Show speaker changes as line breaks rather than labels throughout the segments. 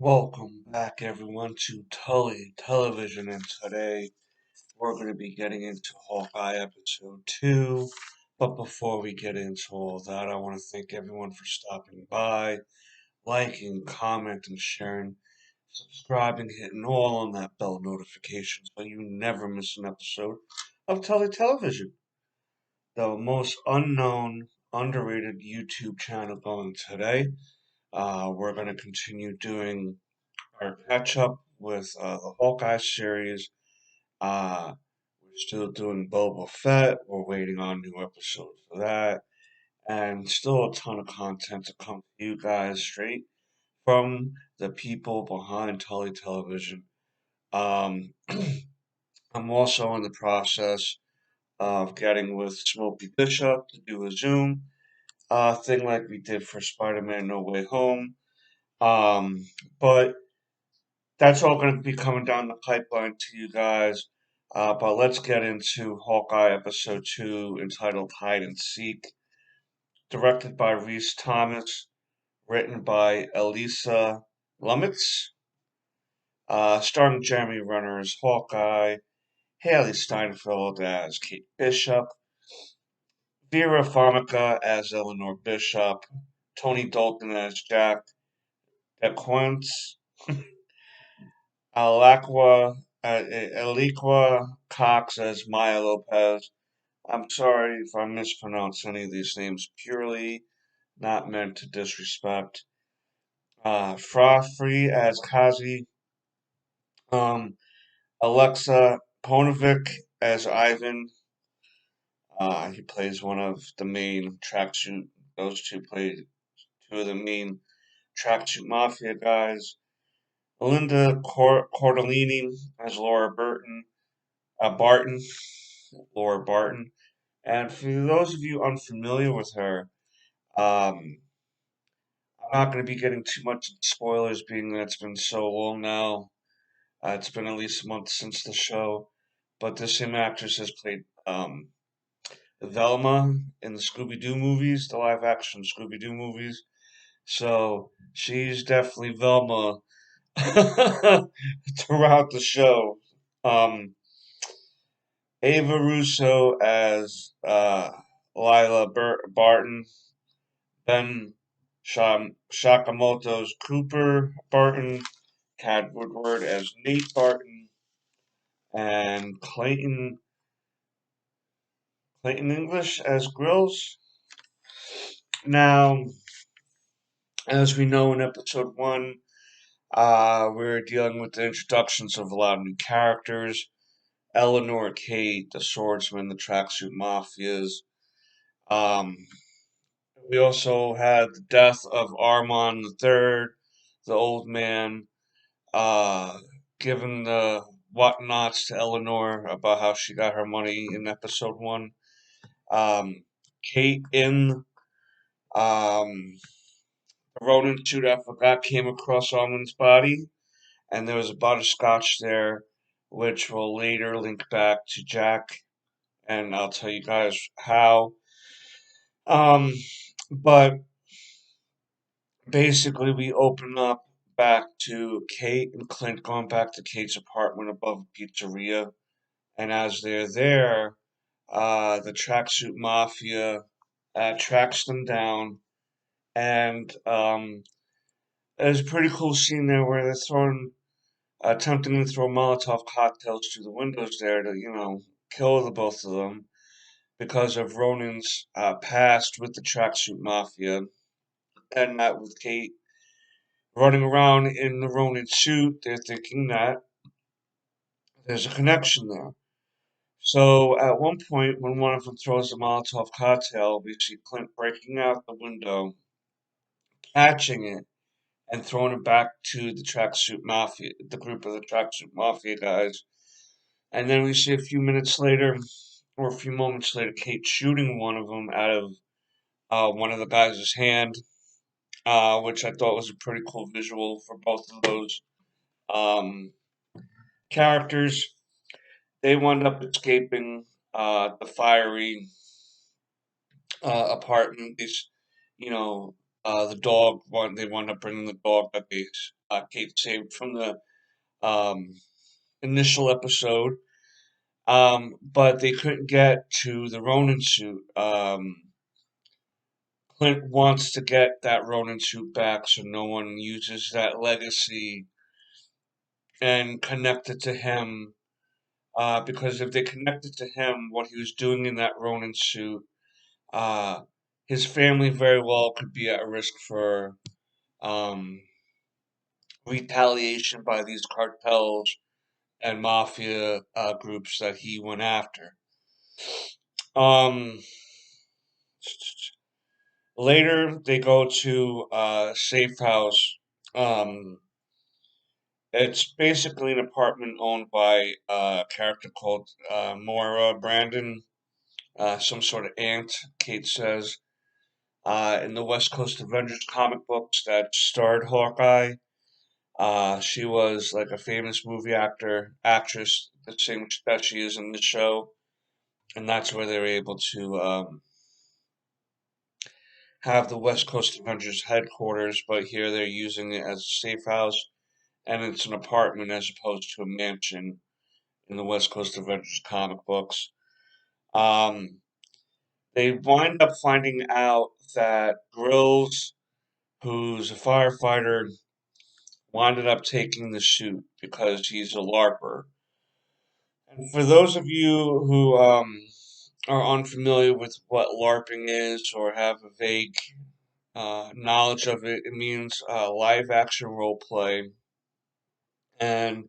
Welcome back, everyone, to Tully Television, and today we're going to be getting into Hawkeye episode 2. But before we get into all that, I want to thank everyone for stopping by, liking, commenting, sharing, subscribing, hitting all on that bell notification so you never miss an episode of Tully Television, the most unknown, underrated YouTube channel going today. We're going to continue doing our catch up with the Hawkeye series. Uh, we're still doing Boba Fett. We're waiting on new episodes for that. And still a ton of content to come to you guys straight from the people behind Tully Television. Um, I'm also in the process of getting with Smokey Bishop to do a Zoom thing like we did for Spider-Man No Way Home. But that's all going to be coming down the pipeline to you guys. But let's get into Hawkeye episode 2 entitled Hide and Seek, directed by Reese Thomas, written by Elisa Lumitz, starring Jeremy Renner as Hawkeye, Haley Steinfeld as Kate Bishop, Vera Farmiga as Eleanor Bishop, Tony Dalton as Jack DeQuance, Aliqua Cox as Maya Lopez. I'm sorry if I mispronounce any of these names, purely not meant to disrespect. Free as Kazi. Um, Alexa Ponovic as Ivan. He plays one of the main tracksuit. Those two play two of the main tracksuit mafia guys. Linda Cordellini as Laura Barton. Laura Barton. And for those of you unfamiliar with her, um, I'm not going to be getting too much spoilers, being that it's been so long now. It's been at least a month since the show. But this same actress has played Velma in the Scooby Doo movies, the live action Scooby Doo movies. So she's definitely Velma throughout the show. Um, Ava Russo as Lila Barton, Ben Shakamoto's Cooper Barton, Cat Woodward as Nate Barton, and Clayton English as Grills. Now, as we know in episode 1, we're dealing with the introductions of a lot of new characters. Eleanor, Kate, the swordsman, the tracksuit mafias. Um, we also had the death of Armand III, the old man, uh, giving the whatnots to Eleanor about how she got her money in episode 1. Kate in um, the Ronin suit, I forgot, came across Armand's body, and there was a butterscotch there, which will later link back to Jack, and I'll tell you guys how. Um, but basically, we open up back to Kate and Clint going back to Kate's apartment above a pizzeria, and as they're there, the tracksuit mafia tracks them down, and there's a pretty cool scene there where they're attempting to throw Molotov cocktails through the windows there to, kill the both of them because of Ronin's past with the tracksuit mafia, and that with Kate running around in the Ronin suit, they're thinking that there's a connection there. So at one point, when one of them throws a Molotov cocktail, we see Clint breaking out the window, catching it, and throwing it back to the tracksuit mafia, the group of the tracksuit mafia guys. And then we see a few minutes later, or a few moments later, Kate shooting one of them out of one of the guys' hand, which I thought was a pretty cool visual for both of those um, characters. They wound up escaping the fiery apartment. These, the dog. They wound up bringing the dog that Kate saved from the um, initial episode. But they couldn't get to the Ronin suit. Clint wants to get that Ronin suit back so no one uses that legacy and connect it to him. Because if they connect it to him, what he was doing in that Ronin suit, uh, his family very well could be at risk for um, retaliation by these cartels and mafia groups that he went after. Um, Later, they go to a safe house. Um, it's basically an apartment owned by a character called Moira Brandon, some sort of aunt, Kate says. In the West Coast Avengers comic books that starred Hawkeye, she was like a famous movie actress, the same that she is in the show, and that's where they were able to have the West Coast Avengers headquarters, but here they're using it as a safe house, and it's an apartment as opposed to a mansion in the West Coast Avengers comic books. Um, they wind up finding out that Grills, who's a firefighter, winded up taking the suit because he's a LARPer. And for those of you who are unfamiliar with what LARPing is or have a vague knowledge of it, it means live action role play. And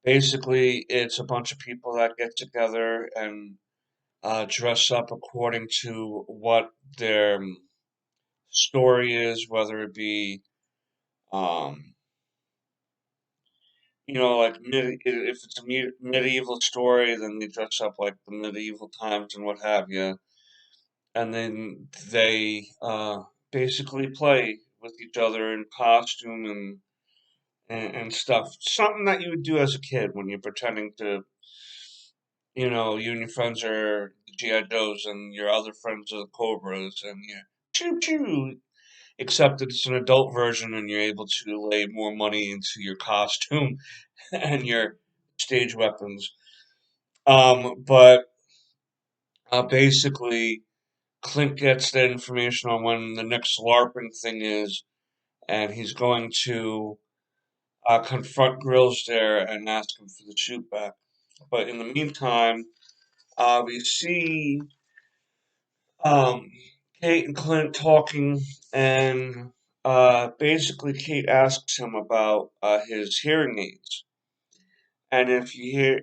basically, it's a bunch of people that get together and dress up according to what their story is, whether it be, um, like if it's a medieval story, then they dress up like the medieval times and what have you. And then they basically play with each other in costume and stuff. Something that you would do as a kid when you're pretending to, you and your friends are the G.I. Joes and your other friends are the Cobras and you choo choo. Except that it's an adult version and you're able to lay more money into your costume and your stage weapons. But basically, Clint gets that information on when the next LARPing thing is, and he's going to confront Grills there and ask him for the shoot back. But in the meantime, we see um, Kate and Clint talking, and basically Kate asks him about his hearing aids. And if you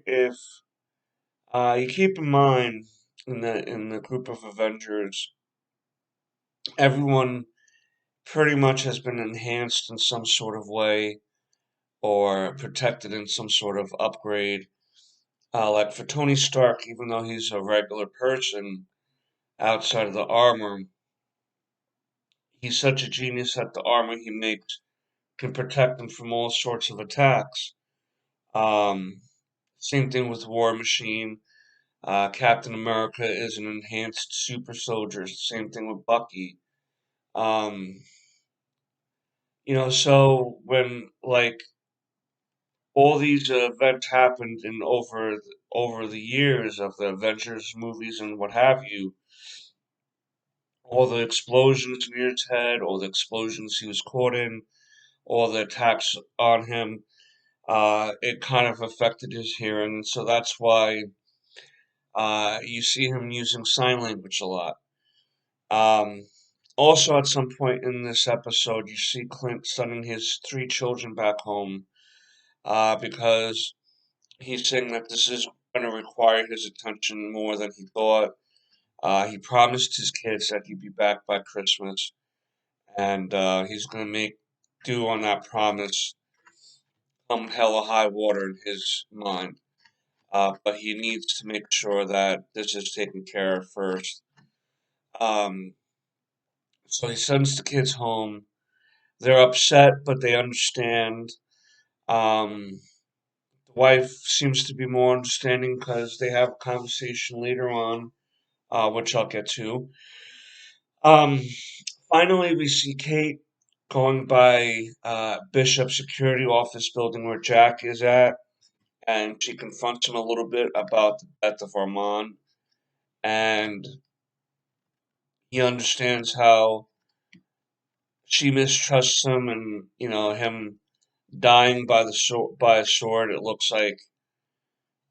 keep in mind in the group of Avengers, everyone pretty much has been enhanced in some sort of way or protected in some sort of upgrade. Like for Tony Stark, even though he's a regular person outside of the armor, he's such a genius that the armor he makes can protect him from all sorts of attacks. Um, Same thing with War Machine. Captain America is an enhanced super soldier. Same thing with Bucky. Um, so when like all these events happened in over the years of the Avengers movies and what have you, all the explosions near his head, all the explosions he was caught in, all the attacks on him, it kind of affected his hearing. So that's why you see him using sign language a lot. Um, Also, at some point in this episode, you see Clint sending his three children back home because he's saying that this is going to require his attention more than he thought. He promised his kids that he'd be back by Christmas, and he's going to make do on that promise come hell or high water in his mind. But he needs to make sure that this is taken care of first. Um, so he sends the kids home. They're upset, but they understand. Um, the wife seems to be more understanding because they have a conversation later on, which I'll get to. Um, Finally, we see Kate going by Bishop's security office building where Jack is at, and she confronts him a little bit about the death of Armand, and he understands how she mistrusts him, and him dying by the by a sword. It looks like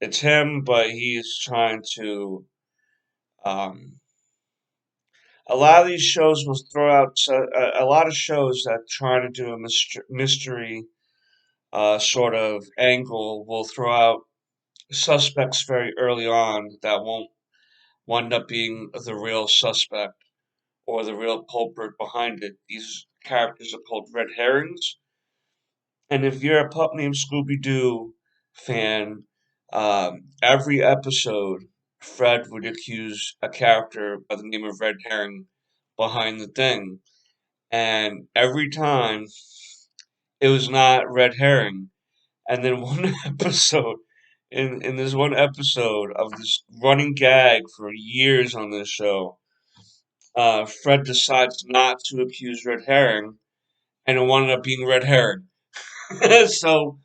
it's him, but he's trying to. Um, a lot of these shows will throw out a lot of shows that try to do a mystery sort of angle will throw out suspects very early on that won't wind up being the real suspect or the real culprit behind it. These characters are called red herrings. And if you're a Pup Named Scooby Doo fan, every episode, Fred would accuse a character by the name of Red Herring behind the thing. And every time, it was not Red Herring. And then one episode, in this one episode of this running gag for years on this show, Fred decides not to accuse Red Herring, and it wound up being Red Herring. So,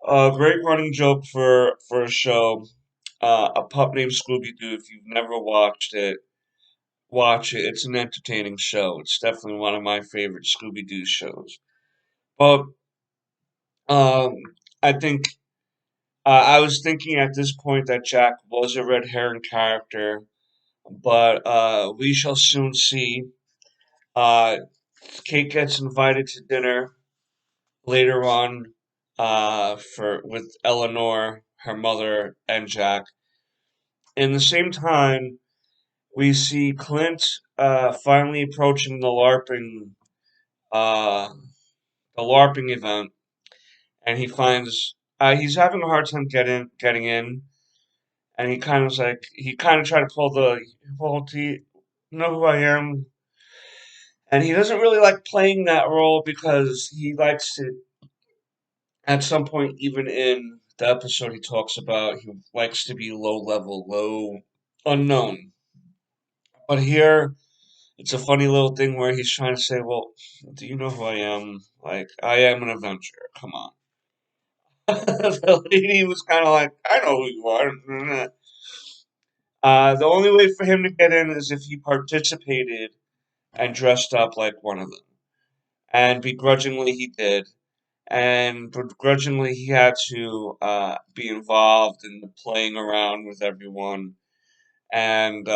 great running joke for a show. A Pup Named Scooby Doo. If you've never watched it, watch it. It's an entertaining show. It's definitely one of my favorite Scooby Doo shows. But um, I think I was thinking at this point that Jack was a red herring character, but we shall soon see. Uh, Kate gets invited to dinner later on for with Eleanor, her mother, and Jack. In the same time, we see Clint finally approaching uh, the LARPing event, and he finds he's having a hard time getting in, and he kind of tried to pull you know who I am, and he doesn't really like playing that role because he likes to at some point, even in the episode he talks about, he likes to be low level, low unknown. But here, it's a funny little thing where he's trying to say, "Well, do you know who I am? Like, I am an Avenger. Come on." The lady was kind of like, "I know who you are." The only way for him to get in is if he participated and dressed up like one of them. And begrudgingly, he did. And begrudgingly, he had to be involved in the playing around with everyone. And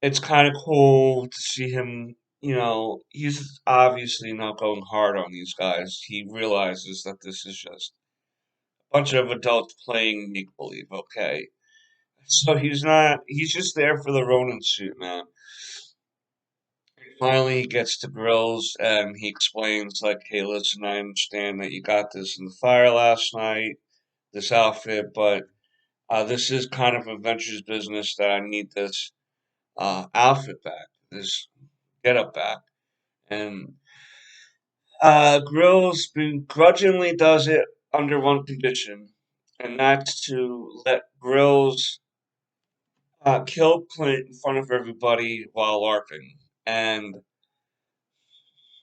it's kind of cool to see him. He's obviously not going hard on these guys. He realizes that this is just a bunch of adults playing make believe, okay? So he's not, he's just there for the Ronin suit, man. Finally, he gets to Grills and he explains, like, hey, listen, I understand that you got this in the fire last night, this outfit, but this is kind of adventurous business that I need this outfit back, this getup back. And Grills begrudgingly does it under one condition, and that's to let Grills kill Clint in front of everybody while LARPing. And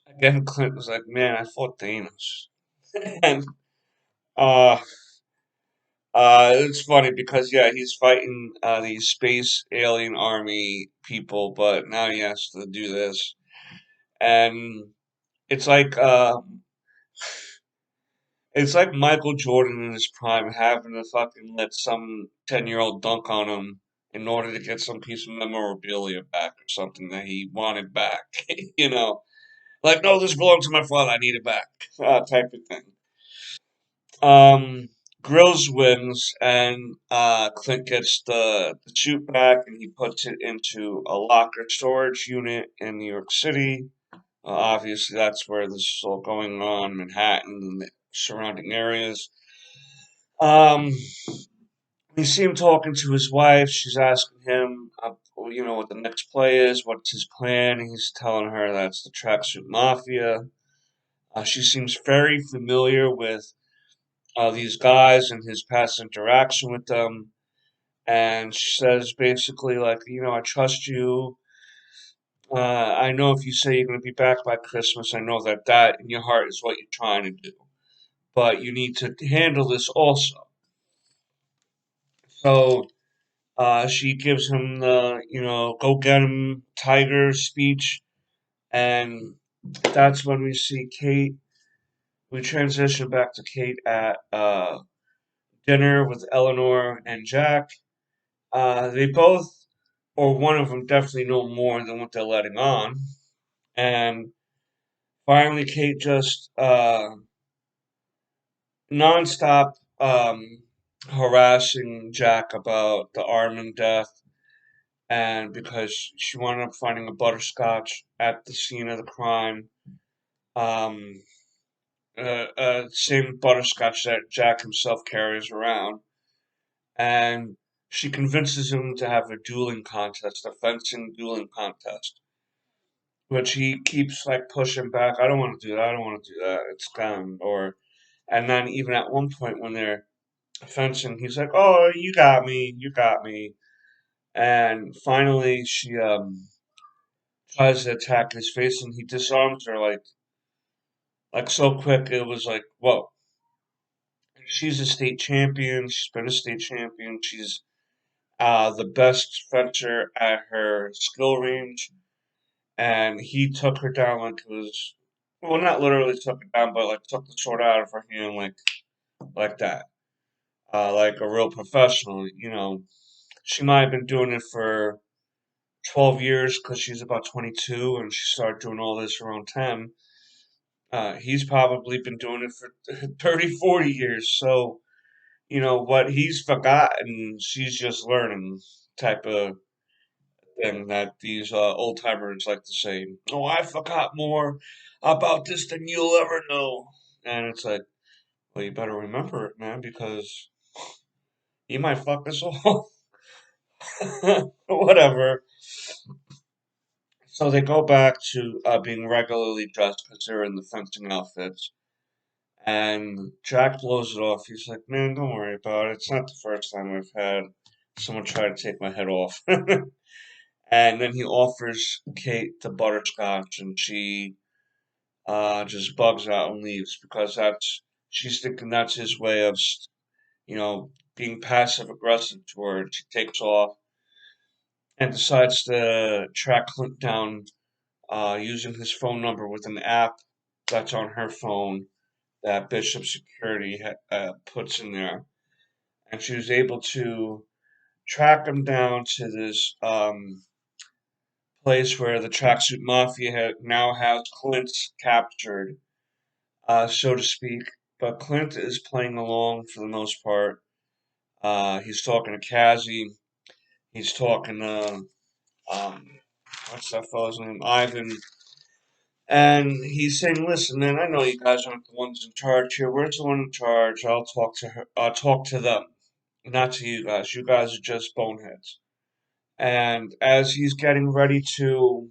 again, Clint was like, man, I fought Thanos. And uh, it's funny because, yeah, he's fighting these space alien army people, but now he has to do this. And it's like, uh, it's like Michael Jordan in his prime having to fucking let some 10-year-old dunk on him in order to get some piece of memorabilia back or something that he wanted back. you know, like, no, this belongs to my father. I need it back, type of thing. Um, Grills wins, and Clint gets the suit back, and he puts it into a locker storage unit in New York City. Obviously, that's where this is all going on, Manhattan and the surrounding areas. Um, we see him talking to his wife. She's asking him, what the next play is, what's his plan. He's telling her that's the Tracksuit Mafia. She seems very familiar with these guys and his past interaction with them. And she says basically, like, I trust you. I know if you say you're going to be back by Christmas, I know that that in your heart is what you're trying to do. But you need to handle this also. So she gives him the, go get him, Tiger speech. And that's when we see Kate. We transition back to Kate at dinner with Eleanor and Jack. They both, or one of them, definitely know more than what they're letting on. And finally, Kate just nonstop harassing Jack about the Armin death, and because she wound up finding a butterscotch at the scene of the crime, um, same butterscotch that Jack himself carries around, and she convinces him to have a dueling contest, a fencing dueling contest, which he keeps like pushing back. I don't want to do that. I don't want to do that. It's gone. Or, and then even at one point when they're fencing, he's like, "Oh, you got me, you got me." And finally, she tries to attack his face, and he disarms her like so quick. It was like, whoa. She's a state champion. She's been a state champion. She's the best fencer at her skill range, and he took her down like it was, well, not literally took her down, but like took the sword out of her hand like that, like a real professional. She might have been doing it for 12 years because she's about 22 and she started doing all this around 10. He's probably been doing it for 30, 40 years. So, what he's forgotten, she's just learning type of thing that these old timers like to say. Oh, I forgot more about this than you'll ever know. And it's like, well, you better remember it, man, because you might fuck us all. Whatever. So they go back to being regularly dressed because they're in the fencing outfits. And Jack blows it off. He's like, man, don't worry about it. It's not the first time I've had someone try to take my head off. And then he offers Kate the butterscotch, and she just bugs out and leaves because she's thinking that's his way of, being passive aggressive to her. And she takes off and decides to track Clint down using his phone number with an app that's on her phone that Bishop Security puts in there. And she was able to track him down to this place where the Tracksuit Mafia now has Clint captured, so to speak. But Clint is playing along for the most part. He's talking to Cassie. He's talking to um, what's that fellow's name? Ivan. And he's saying, "Listen, man, I know you guys aren't the ones in charge here. Where's the one in charge? I'll talk to her. I'll talk to them, not to you guys. You guys are just boneheads." And as he's getting ready to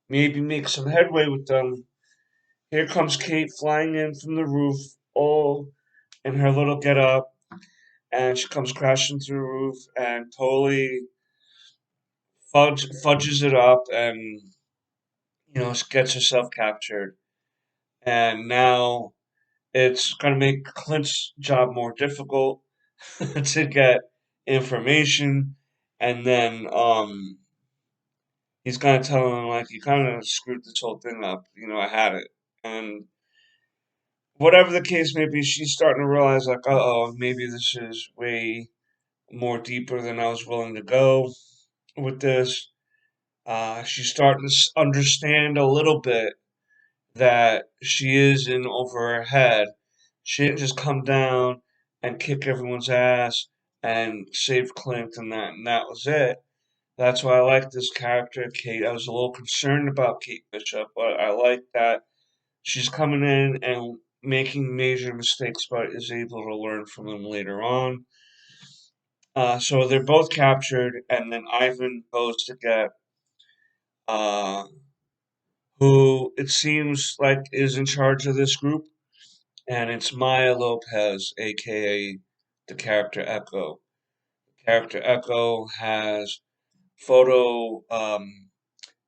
maybe make some headway with them, here comes Kate flying in from the roof, all in her little get up, and she comes crashing through the roof and totally fudges it up, and gets herself captured. And now it's going to make Clint's job more difficult to get information, and then he's going to tell him like you kind of screwed this whole thing up. I had it, and whatever the case may be, she's starting to realize like, oh, maybe this is way more deeper than I was willing to go with this. She's starting to understand a little bit that she is in over her head. She didn't just come down and kick everyone's ass and save Clint and that was it. That's why I like this character, Kate. I was a little concerned about Kate Bishop, but I like that she's coming in and making major mistakes, but is able to learn from them later on. So they're both captured, and then Ivan goes to get uh, who it seems like is in charge of this group, and it's Maya Lopez, aka the character Echo. Character Echo has photo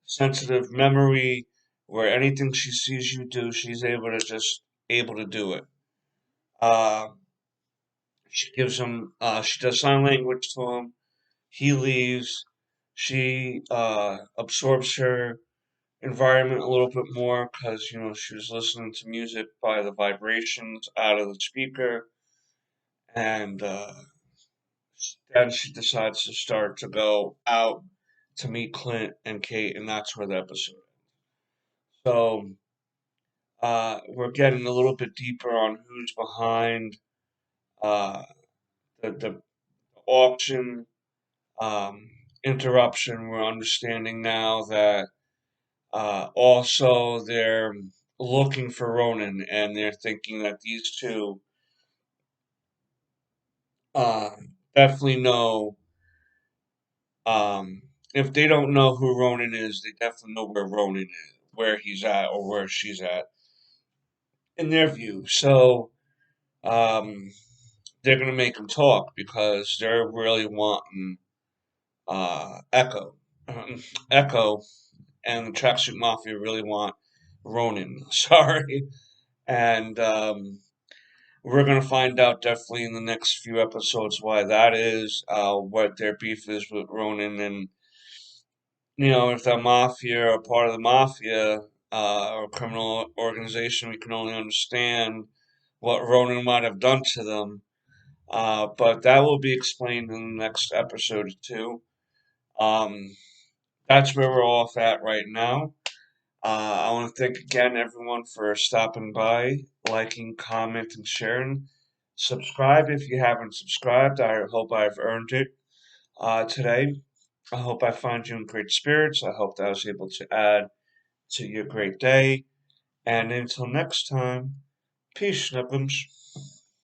sensitive memory where anything she sees you do, she's able to do it. Uh, she gives him, she does sign language to him. He leaves. She absorbs her environment a little bit more because she was listening to music by the vibrations out of the speaker, and then she decides to start to go out to meet Clint and Kate, and that's where the episode. So we're getting a little bit deeper on who's behind uh, the auction um, interruption. We're understanding now that also they're looking for Ronin, and they're thinking that these two uh, definitely know. Um, if they don't know who Ronin is, they definitely know where Ronin is, where he's at, or where she's at, in their view. So um, they're gonna make him talk because they're really wanting Echo. Echo and the Tracksuit Mafia really want Ronin. Sorry, and we're gonna find out definitely in the next few episodes why that is, what their beef is with Ronin, and if the mafia or part of the mafia or criminal organization, we can only understand what Ronin might have done to them. But that will be explained in the next episode or two. Um, that's where we're off at right now. I want to thank again everyone for stopping by, liking, commenting, sharing. Subscribe if you haven't subscribed. I hope I've earned it today. I hope I find you in great spirits. I hope that I was able to add to your great day. And until next time, peace, Snookums.